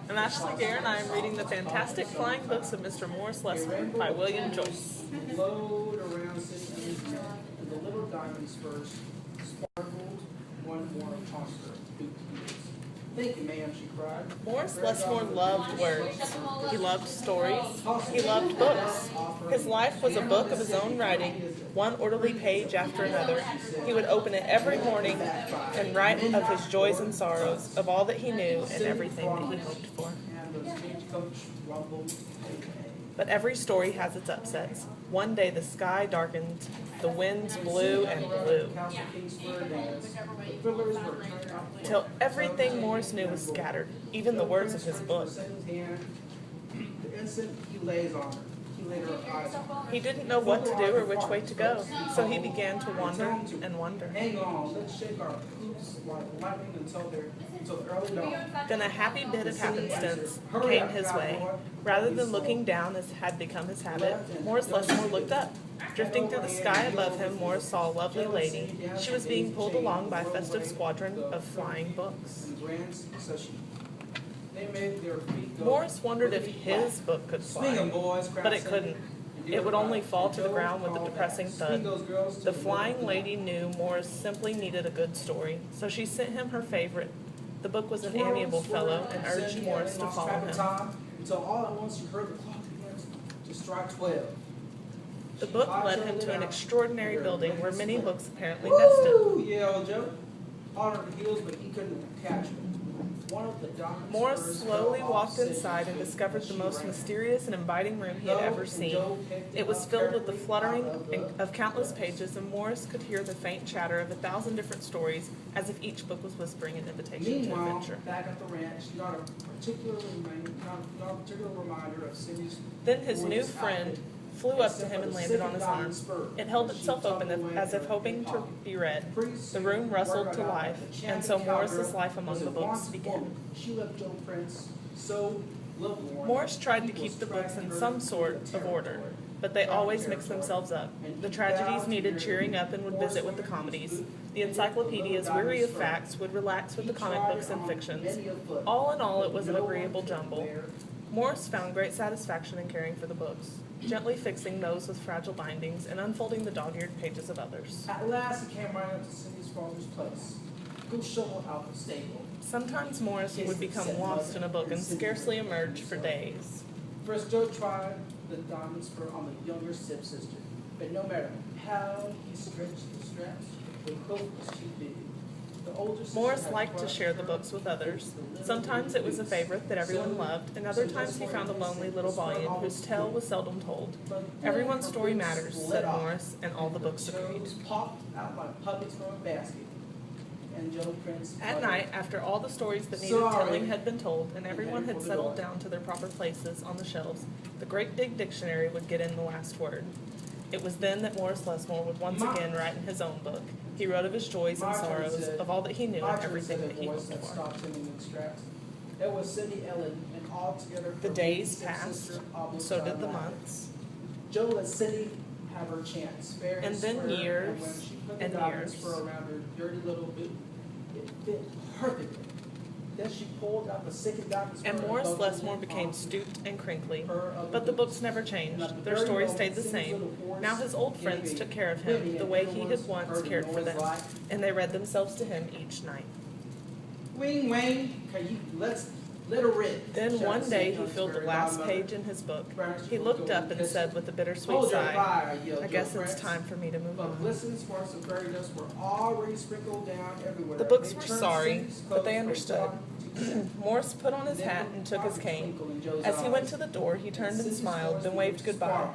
I'm Ashley Gair, and I am reading the fantastic Flying Books of Mr. Morris Lessman by William Joyce. Flowed around City Elysium, and the little diamond spurs sparkled one more tossed her hooped heels. Thank you, ma'am, she cried. Morris Lessmore loved words. He loved stories. He loved books. His life was a book of his own writing, one orderly page after another. He would open it every morning and write of his joys and sorrows, of all that he knew and everything that he hoped for. But every story has its upsets. One day the sky darkened, the winds blew and blew, till everything Morris knew was scattered, even the words of his book. The instant he lays on her, he laid her eyes on her. He didn't know what to do or which way to go, so he began to wander and wonder. Hang on, let's shake our hoops like lightning until early dawn. Then a happy bit of happenstance came his way. Rather than looking down as had become his habit, Morris Lessmore looked up. Drifting through the sky above him, Morris saw a lovely lady. She was being pulled along by a festive squadron of flying books. Morris wondered if his book could fly, but it couldn't. It would only fall to the ground with a depressing thud. The flying lady knew Morris simply needed a good story, so she sent him her favorite. The book was an amiable fellow and urged Morris to follow him. Until all at once you heard the clock begin to strike 12. The book led him to an extraordinary building where many books apparently nested. Yeah, old Joe. On her heels, but he couldn't catch her. Morris slowly walked inside and discovered the most mysterious and inviting room he had ever seen. It was filled with the fluttering of countless pages, and Morris could hear the faint chatter of 1,000 different stories, as if each book was whispering an invitation to adventure. Back at the ranch, not a particular reminder of Cindy's. Then his new friend flew up to him and landed on his arm. It held itself open as if hoping to be read. The room rustled to life, and so Morris's life among the books began. Morris tried to keep the books in some sort of order, but they always mixed themselves up. The tragedies needed cheering up and would visit with the comedies. The encyclopedias, weary of facts, would relax with the comic books and fictions. All in all, it was an agreeable jumble. Morris found great satisfaction in caring for the books, gently fixing those with fragile bindings and unfolding the dog-eared pages of others. At last he came right up to Cindy's father's place. Go shovel out the stable. Sometimes Morris would become lost in a book and scarcely emerge for days. First Joe tried the diamond spur on the younger stepsister, but no matter how he stretched the straps, the hook was too big. Morris liked to share the books with others. Sometimes it was a favorite that everyone loved, and other times he found a lonely little volume whose tale was seldom told. Everyone's story matters, said Morris, and all the books agreed. At night, after all the stories that needed telling had been told, and everyone had settled down to their proper places on the shelves, the great big dictionary would get in the last word. It was then that Morris Lessmore would once again write in his own book. He wrote of his joys and sorrows, of all that he knew and everything that he hoped for. It was Cindy Ellen, and altogether the days passed, so did the months. Joe let Cindy have her chance. And then years and years. Around her dirty little boot, it fit perfectly. Then she pulled out the second diamond spur. And Morris Lessmore became stooped and crinkly, but the books never changed. Their story stayed the same. Now his old friends took care of him the way he had once cared for them, and they read themselves to him each night. Wing, Wayne, let's let her rip. Then one day he filled the last page in his book. He looked up and said with a bittersweet sigh, I guess it's time for me to move on. The books were sorry, but they understood. Morris put on his hat and took his cane. As he went to the door, he turned and smiled, then waved goodbye.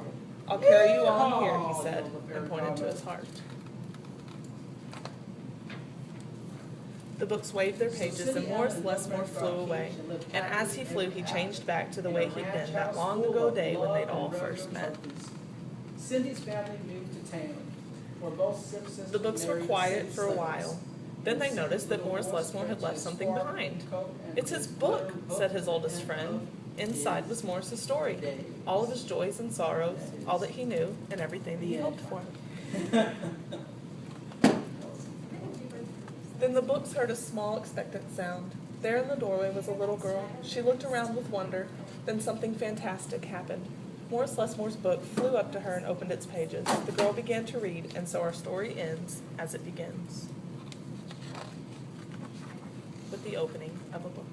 I'll carry you on here, he said, and pointed to his heart. The books waved their pages, and Morris Lessmore flew away. And as he flew, he changed back to the way he'd been that long ago day when they'd all first met. Cindy's family moved to town, where both stepsisters. The books were quiet for a while. Then they noticed that Morris Lessmore had left something behind. It's his book, said his oldest friend. Inside was Morris's story, all of his joys and sorrows, all that he knew, and everything that he hoped for. Then the books heard a small, expectant sound. There in the doorway was a little girl. She looked around with wonder. Then something fantastic happened. Morris Lesmore's book flew up to her and opened its pages. The girl began to read, and so our story ends as it begins, with the opening of a book.